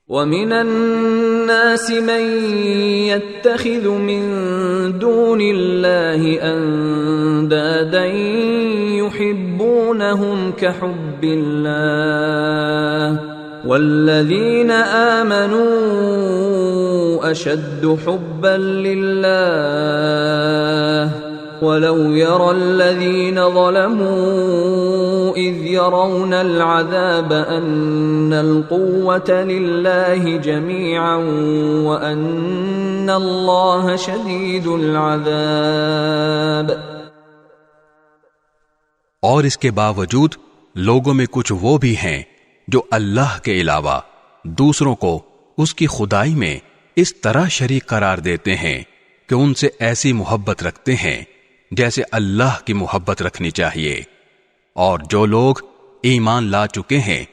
وَمِنَ النَّاسِ مَن يَتَّخِذُ مِن دُونِ اللَّهِ أَندَادًا يُحِبُّونَهُمْ كَحُبِّ اللَّهِ وَالَّذِينَ آمَنُوا أَشَدُّ حُبًّا لِلَّهِ وَلَوْ يَرَى الَّذِينَ ظَلَمُوا إِذْ يَرَوْنَ الْعَذَابَ أَنَّ الْقُوَّةَ لِلَّهِ جَمِيعًا وَأَنَّ اللَّهَ شَدِيدُ الْعَذَابِ۔ اور اس کے باوجود لوگوں میں کچھ وہ بھی ہیں جو اللہ کے علاوہ دوسروں کو اس کی خدائی میں اس طرح شریک قرار دیتے ہیں کہ ان سے ایسی محبت رکھتے ہیں جیسے اللہ کی محبت رکھنی چاہیے، اور جو لوگ ایمان لا چکے ہیں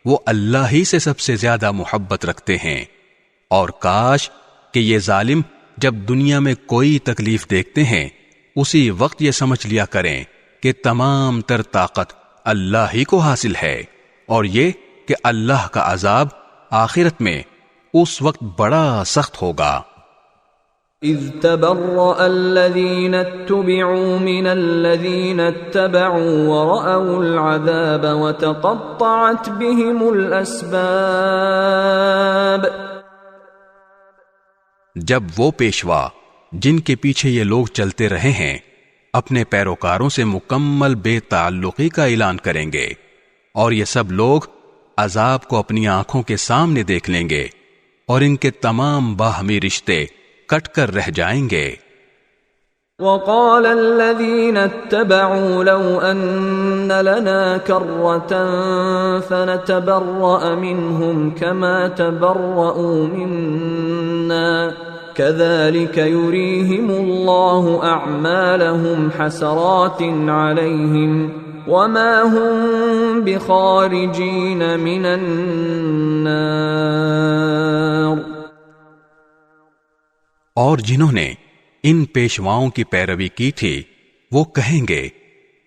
وہ اللہ ہی سے سب سے زیادہ محبت رکھتے ہیں، اور کاش کہ یہ ظالم جب دنیا میں کوئی تکلیف دیکھتے ہیں اسی وقت یہ سمجھ لیا کریں کہ تمام تر طاقت اللہ ہی کو حاصل ہے، اور یہ کہ اللہ کا عذاب آخرت میں اس وقت بڑا سخت ہوگا۔ اذ تبرأ الذين اتبعوا من الذين اتبعوا ورأوا العذاب وتقطعت بهم الأسباب۔ جب وہ پیشوا جن کے پیچھے یہ لوگ چلتے رہے ہیں اپنے پیروکاروں سے مکمل بے تعلقی کا اعلان کریں گے، اور یہ سب لوگ عذاب کو اپنی آنکھوں کے سامنے دیکھ لیں گے، اور ان کے تمام باہمی رشتے کٹ کر رہ جائیں گے۔ وقال الذين اتبعوا لو أن لنا كرة فنتبرأ منهم كما تبرؤوا منا كذلك يريهم الله أعمالهم حسرات عليهم وما هم بخارجين من النار۔ اور جنہوں نے ان پیشواؤں کی پیروی کی تھی وہ کہیں گے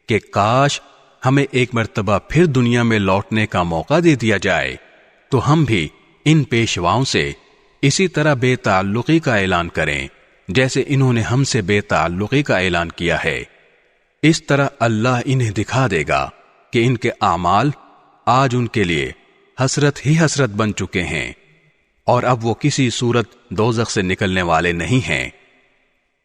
کہ کاش ہمیں ایک مرتبہ پھر دنیا میں لوٹنے کا موقع دے دیا جائے تو ہم بھی ان پیشواؤں سے اسی طرح بے تعلقی کا اعلان کریں جیسے انہوں نے ہم سے بے تعلقی کا اعلان کیا ہے۔ اس طرح اللہ انہیں دکھا دے گا کہ ان کے اعمال آج ان کے لیے حسرت ہی حسرت بن چکے ہیں، اور اب وہ کسی صورت دوزخ سے نکلنے والے نہیں ہیں۔